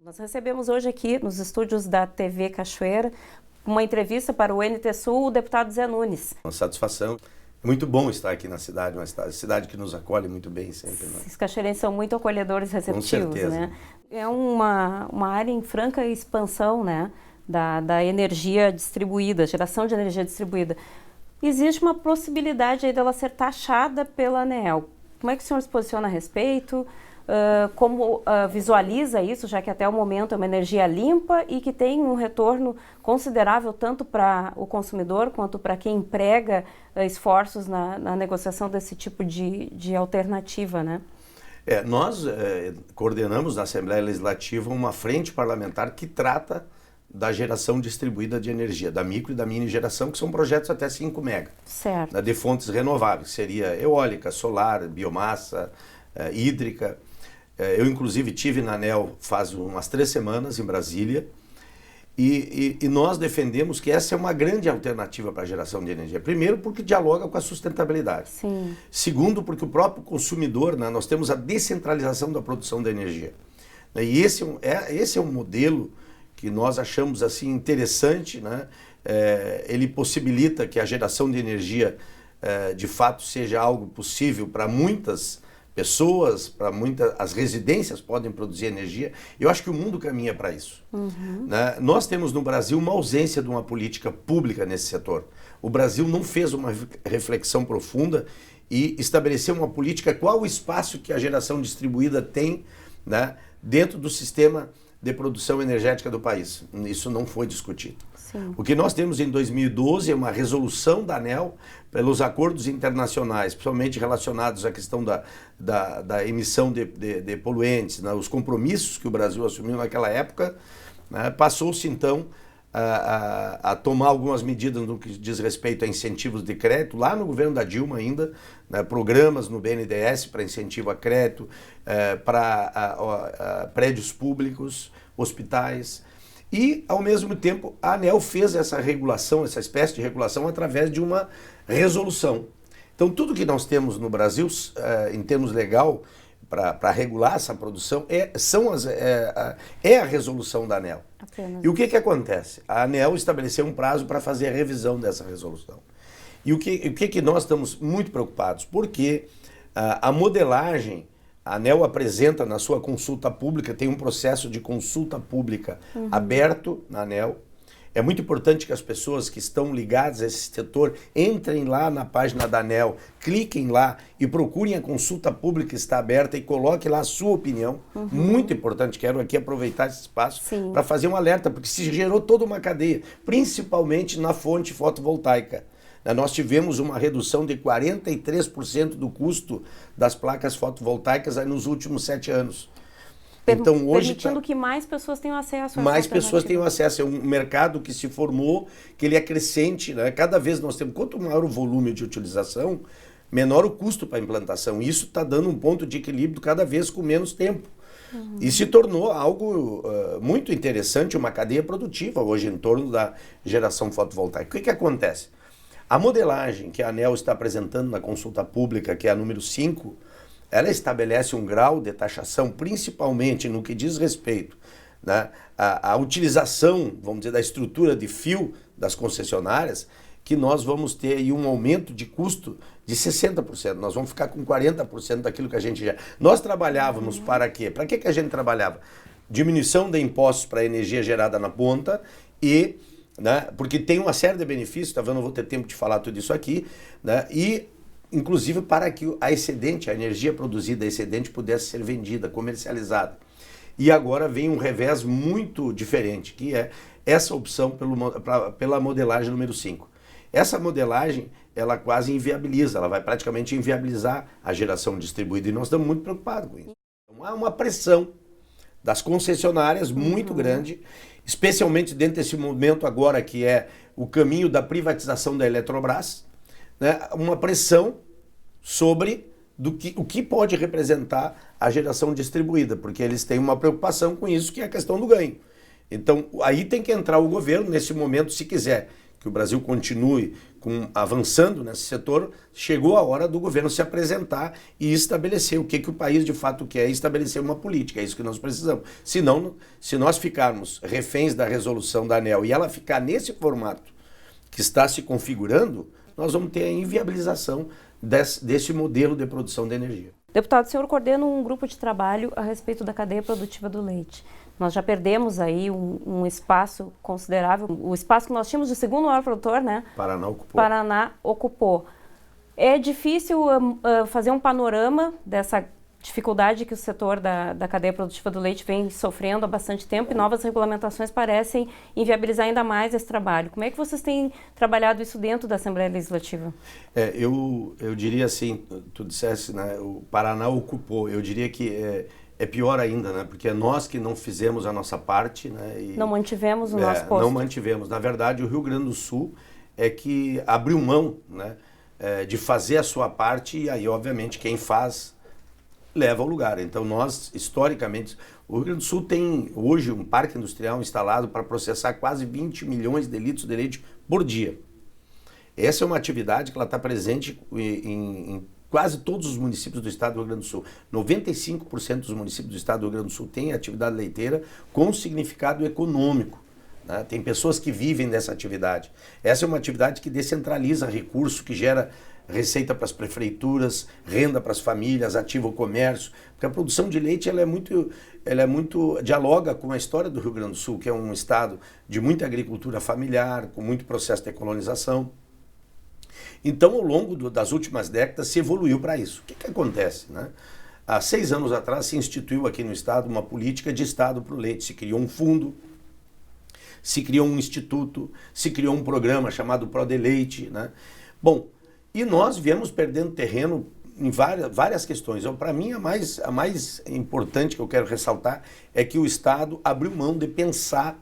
Nós recebemos hoje aqui nos estúdios da TV Cachoeira uma entrevista para o NT Sul, o deputado Zé Nunes. Uma satisfação. É muito bom estar aqui na cidade, uma cidade que nos acolhe muito bem sempre. Né? Os cachoeirenses são muito acolhedores e receptivos. Com certeza. Né? É uma área em franca expansão, né, da energia distribuída, geração de energia distribuída. Existe uma possibilidade aí dela ser taxada pela ANEEL. Como é que o senhor se posiciona a respeito? Como visualiza isso, já que até o momento é uma energia limpa e que tem um retorno considerável tanto para o consumidor quanto para quem emprega esforços na negociação desse tipo de alternativa, né? Nós coordenamos na Assembleia Legislativa uma frente parlamentar que trata da geração distribuída de energia, da micro e da mini geração, que são projetos até 5 mega. Certo. De fontes renováveis, seria eólica, solar, biomassa, hídrica. Eu, inclusive, tive na ANEEL faz umas 3 semanas em Brasília e nós defendemos que essa é uma grande alternativa para a geração de energia. Primeiro, porque dialoga com a sustentabilidade. Sim. Segundo, porque o próprio consumidor, né, nós temos a descentralização da produção da energia. E esse é um modelo que nós achamos assim interessante, né? Ele possibilita que a geração de energia de fato seja algo possível para muitas pessoas, as residências podem produzir energia. Eu acho que o mundo caminha para isso. Uhum. Né? Nós temos no Brasil uma ausência de uma política pública nesse setor. O Brasil não fez uma reflexão profunda e estabeleceu uma política, qual o espaço que a geração distribuída tem, né, dentro do sistema de produção energética do país. Isso não foi discutido. Sim. O que nós temos em 2012 é uma resolução da ANEEL pelos acordos internacionais, principalmente relacionados à questão da emissão de poluentes, né, os compromissos que o Brasil assumiu naquela época, né, passou-se então a tomar algumas medidas no que diz respeito a incentivos de crédito, lá no governo da Dilma ainda, né, programas no BNDES para incentivo a crédito, para prédios públicos, hospitais, e ao mesmo tempo a ANEEL fez essa regulação, essa espécie de regulação através de uma resolução. Então tudo que nós temos no Brasil, em termos legal, para regular essa produção, é a resolução da ANEEL. Apenas. E o que acontece? A ANEEL estabeleceu um prazo para fazer a revisão dessa resolução. E o que nós estamos muito preocupados? Porque a modelagem, a ANEEL apresenta na sua consulta pública, tem um processo de consulta pública aberto na ANEEL. É muito importante que as pessoas que estão ligadas a esse setor entrem lá na página da ANEEL, cliquem lá e procurem a consulta pública que está aberta e coloquem lá a sua opinião. Muito importante, quero aqui aproveitar esse espaço para fazer um alerta, porque se gerou toda uma cadeia, principalmente na fonte fotovoltaica. Nós tivemos uma redução de 43% do custo das placas fotovoltaicas nos últimos 7 anos. Então, hoje permitindo que mais pessoas tenham acesso a essa mais pessoas alternativa. tenham acesso. É um mercado que se formou, que ele é crescente, né? Cada vez nós temos, quanto maior o volume de utilização, menor o custo para a implantação. Isso está dando um ponto de equilíbrio cada vez com menos tempo. E se tornou algo muito interessante, uma cadeia produtiva hoje em torno da geração fotovoltaica. O que acontece? A modelagem que a ANEEL está apresentando na consulta pública, que é a número 5, ela estabelece um grau de taxação, principalmente no que diz respeito, né, à utilização, vamos dizer, da estrutura de fio das concessionárias, que nós vamos ter aí um aumento de custo de 60%. Nós vamos ficar com 40% daquilo que a gente já... Nós trabalhávamos para quê? Para que a gente trabalhava? Diminuição de impostos para a energia gerada na ponta e... Né, porque tem uma série de benefícios, tá vendo? Não vou ter tempo de falar tudo isso aqui, né, e inclusive para que a energia produzida excedente pudesse ser vendida, comercializada. E agora vem um revés muito diferente, que é essa opção pela modelagem número 5. Essa modelagem, ela quase inviabiliza, ela vai praticamente inviabilizar a geração distribuída e nós estamos muito preocupados com isso. Então, há uma pressão das concessionárias muito grande, especialmente dentro desse momento agora que é o caminho da privatização da Eletrobras, né, uma pressão sobre o que pode representar a geração distribuída, porque eles têm uma preocupação com isso, que é a questão do ganho. Então, aí tem que entrar o governo, nesse momento, se quiser que o Brasil continue avançando nesse setor, chegou a hora do governo se apresentar e estabelecer o que o país de fato quer e estabelecer uma política. É isso que nós precisamos. Senão, se nós ficarmos reféns da resolução da ANEEL e ela ficar nesse formato que está se configurando, nós vamos ter a inviabilização desse modelo de produção de energia. Deputado, o senhor coordena um grupo de trabalho a respeito da cadeia produtiva do leite. Nós já perdemos aí um espaço considerável. O espaço que nós tínhamos de segundo maior produtor, né? Paraná ocupou. É difícil fazer um panorama dessa dificuldade que o setor da cadeia produtiva do leite vem sofrendo há bastante tempo e novas regulamentações parecem inviabilizar ainda mais esse trabalho. Como é que vocês têm trabalhado isso dentro da Assembleia Legislativa? Eu diria assim, tu disseste, né, o Paraná ocupou, eu diria que é pior ainda, né, porque é nós que não fizemos a nossa parte. Né, e, não mantivemos o nosso posto. Não mantivemos. Na verdade, o Rio Grande do Sul é que abriu mão, né, de fazer a sua parte e aí, obviamente, quem faz leva ao lugar. Então nós, historicamente, o Rio Grande do Sul tem hoje um parque industrial instalado para processar quase 20 milhões de litros de leite por dia. Essa é uma atividade que ela está presente em quase todos os municípios do estado do Rio Grande do Sul. 95% dos municípios do estado do Rio Grande do Sul têm atividade leiteira com significado econômico. Né? Tem pessoas que vivem dessa atividade. Essa é uma atividade que descentraliza recurso, que gera receita para as prefeituras, renda para as famílias, ativa o comércio, porque a produção de leite ela é muito dialoga com a história do Rio Grande do Sul, que é um estado de muita agricultura familiar, com muito processo de colonização. Então, ao longo das últimas décadas, se evoluiu para isso. O que acontece, né? Há 6 anos atrás se instituiu aqui no estado uma política de estado para o leite, se criou um fundo, se criou um instituto, se criou um programa chamado ProDeleite, né? Bom, e nós viemos perdendo terreno em várias questões. Para mim, a mais importante que eu quero ressaltar é que o Estado abriu mão de pensar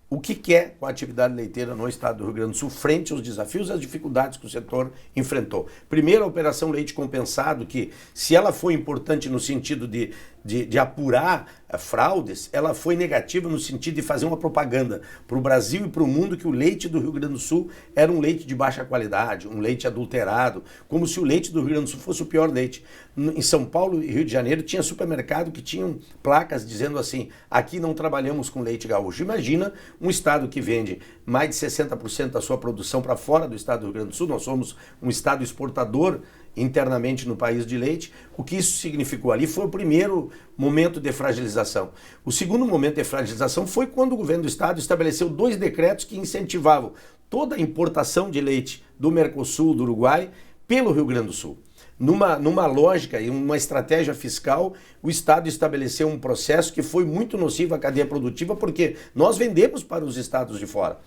o que quer com a atividade leiteira no estado do Rio Grande do Sul, frente aos desafios e às dificuldades que o setor enfrentou. Primeiro, a Operação Leite Compensado, que se ela foi importante no sentido de apurar fraudes, ela foi negativa no sentido de fazer uma propaganda para o Brasil e para o mundo que o leite do Rio Grande do Sul era um leite de baixa qualidade, um leite adulterado, como se o leite do Rio Grande do Sul fosse o pior leite. Em São Paulo e Rio de Janeiro tinha supermercado que tinham placas dizendo assim, aqui não trabalhamos com leite gaúcho. Imagina um estado que vende mais de 60% da sua produção para fora do estado do Rio Grande do Sul, nós somos um estado exportador internamente no país de leite. O que isso significou ali foi o primeiro momento de fragilização. O segundo momento de fragilização foi quando o governo do estado estabeleceu 2 decretos que incentivavam toda a importação de leite do Mercosul, do Uruguai, pelo Rio Grande do Sul. Numa lógica e uma estratégia fiscal, o Estado estabeleceu um processo que foi muito nocivo à cadeia produtiva, porque nós vendemos para os estados de fora.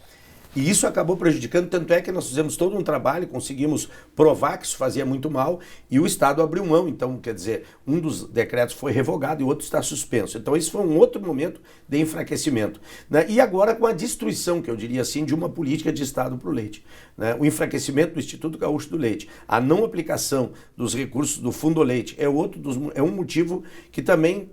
E isso acabou prejudicando, tanto é que nós fizemos todo um trabalho, conseguimos provar que isso fazia muito mal e o Estado abriu mão. Então, quer dizer, um dos decretos foi revogado e o outro está suspenso. Então, esse foi um outro momento de enfraquecimento. Né? E agora com a destruição, que eu diria assim, de uma política de Estado para o leite. Né? O enfraquecimento do Instituto Gaúcho do Leite, a não aplicação dos recursos do Fundo Leite é um motivo que também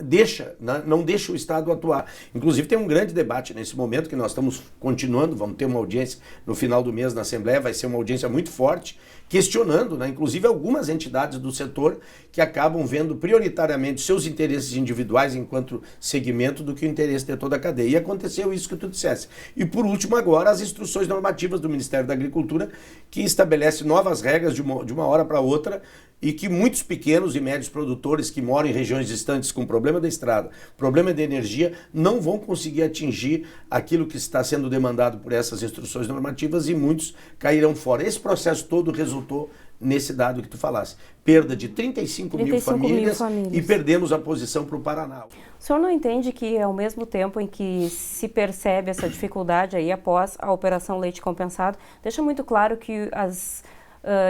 não deixa o Estado atuar. Inclusive, tem um grande debate nesse momento que nós estamos continuando, vamos ter uma audiência no final do mês na Assembleia, vai ser uma audiência muito forte, questionando, né, inclusive algumas entidades do setor que acabam vendo prioritariamente seus interesses individuais enquanto segmento do que o interesse de toda a cadeia. E aconteceu isso que tu dissesse. E por último agora as instruções normativas do Ministério da Agricultura que estabelece novas regras de uma hora para outra e que muitos pequenos e médios produtores que moram em regiões distantes com problema da estrada, problema de energia, não vão conseguir atingir aquilo que está sendo demandado por essas instruções normativas e muitos cairão fora. Esse processo todo resultou nesse dado que tu falasse. Perda de 35 mil famílias e perdemos a posição para o Paraná. O senhor não entende que ao mesmo tempo em que se percebe essa dificuldade aí após a Operação Leite Compensado, deixa muito claro que as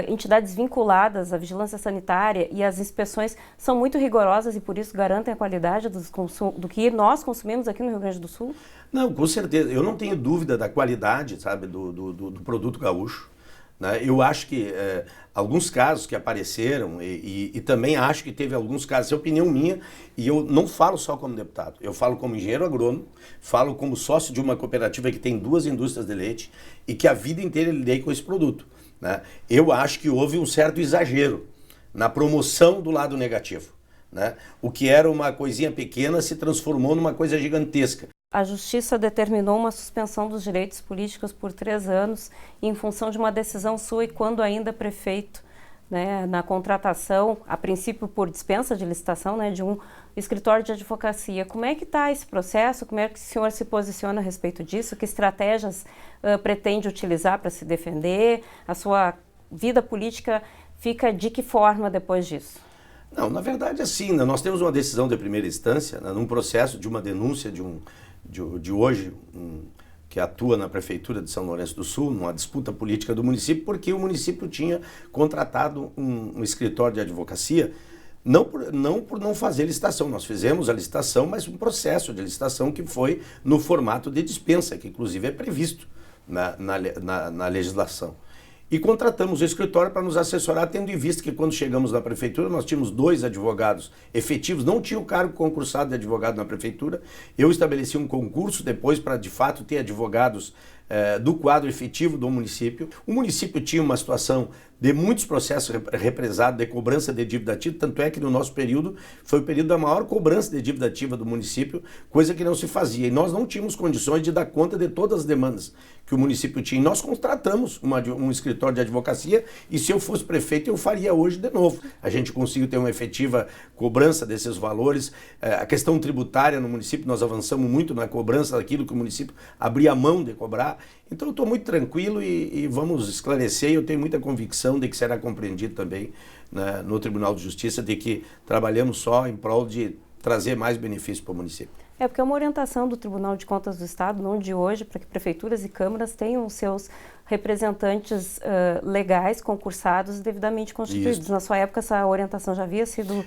entidades vinculadas à vigilância sanitária e às inspeções são muito rigorosas e por isso garantem a qualidade do que nós consumimos aqui no Rio Grande do Sul? Não, com certeza. Eu não tenho dúvida da qualidade, sabe, do produto gaúcho. né? Eu acho que alguns casos que apareceram e também acho que teve alguns casos, é opinião minha, e eu não falo só como deputado, eu falo como engenheiro agrônomo, falo como sócio de uma cooperativa que tem 2 indústrias de leite e que a vida inteira lidei com esse produto, né? Eu acho que houve um certo exagero na promoção do lado negativo, né? O que era uma coisinha pequena se transformou numa coisa gigantesca. A Justiça determinou uma suspensão dos direitos políticos por 3 anos em função de uma decisão sua e quando ainda prefeito, né, na contratação, a princípio por dispensa de licitação, né, de um escritório de advocacia. Como é que está esse processo? Como é que o senhor se posiciona a respeito disso? Que estratégias pretende utilizar para se defender? A sua vida política fica de que forma depois disso? Não, na verdade, assim, né, nós temos uma decisão de primeira instância, né, num processo de uma denúncia que atua na Prefeitura de São Lourenço do Sul, numa disputa política do município, porque o município tinha contratado um escritório de advocacia, não por não fazer licitação. Nós fizemos a licitação, mas um processo de licitação que foi no formato de dispensa, que inclusive é previsto na legislação. E contratamos o escritório para nos assessorar, tendo em vista que quando chegamos na prefeitura nós tínhamos 2 advogados efetivos, não tinha o cargo concursado de advogado na prefeitura. Eu estabeleci um concurso depois para de fato ter advogados do quadro efetivo do município. O município tinha uma situação de muitos processos represados de cobrança de dívida ativa, tanto é que no nosso período foi o período da maior cobrança de dívida ativa do município, coisa que não se fazia. E nós não tínhamos condições de dar conta de todas as demandas que o município tinha. E nós contratamos um escritório de advocacia e se eu fosse prefeito eu faria hoje de novo. A gente conseguiu ter uma efetiva cobrança desses valores. A questão tributária no município, nós avançamos muito na cobrança daquilo que o município abria mão de cobrar. Então eu estou muito tranquilo e vamos esclarecer, e eu tenho muita convicção de que será compreendido também, né, no Tribunal de Justiça, de que trabalhamos só em prol de trazer mais benefícios para o município. É porque é uma orientação do Tribunal de Contas do Estado, não de hoje, para que prefeituras e câmaras tenham os seus representantes legais, concursados, devidamente constituídos. Isso. Na sua época, essa orientação já havia sido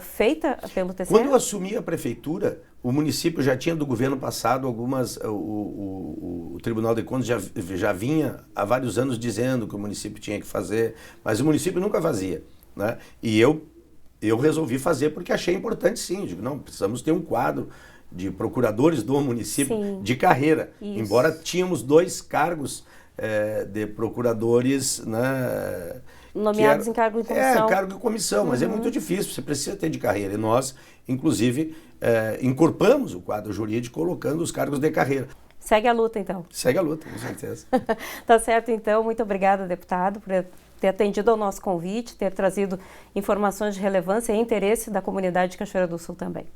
feita pelo TCE? Quando eu assumi a prefeitura, o município já tinha do governo passado algumas... O Tribunal de Contas já vinha há vários anos dizendo que o município tinha que fazer, mas o município nunca fazia, né? E eu resolvi fazer porque achei importante, sim. Digo, não, precisamos ter um quadro de procuradores do município, sim, de carreira. Isso. Embora tínhamos 2 cargos de procuradores, né, nomeados em cargo de comissão. Cargo de comissão, mas é muito difícil, você precisa ter de carreira. E nós, inclusive, incorporamos o quadro jurídico colocando os cargos de carreira. Segue a luta, então. Segue a luta, com certeza. Tá certo, então. Muito obrigada, deputado, por ter atendido ao nosso convite, ter trazido informações de relevância e interesse da comunidade de Cachoeira do Sul também.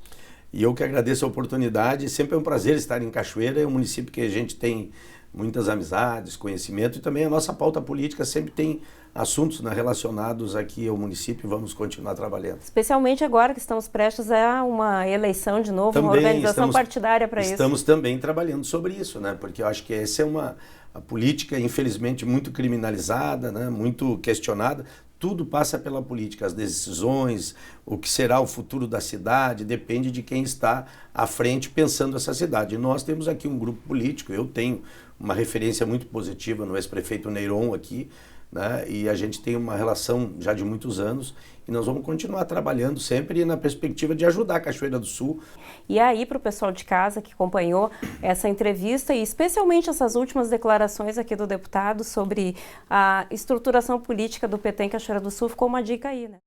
E eu que agradeço a oportunidade. Sempre é um prazer estar em Cachoeira. É um município que a gente tem muitas amizades, conhecimento, e também a nossa pauta política sempre tem assuntos, né, relacionados aqui ao município, e vamos continuar trabalhando. Especialmente agora que estamos prestes a uma eleição de novo, também uma organização partidária para isso. Estamos também trabalhando sobre isso, né, porque eu acho que essa é a política, infelizmente, muito criminalizada, né, muito questionada. Tudo passa pela política, as decisões, o que será o futuro da cidade, depende de quem está à frente pensando essa cidade. E nós temos aqui um grupo político, eu tenho uma referência muito positiva no ex-prefeito Neyron aqui, né? E a gente tem uma relação já de muitos anos e nós vamos continuar trabalhando sempre na perspectiva de ajudar a Cachoeira do Sul. E aí, para o pessoal de casa que acompanhou essa entrevista e especialmente essas últimas declarações aqui do deputado sobre a estruturação política do PT em Cachoeira do Sul, ficou uma dica aí, né?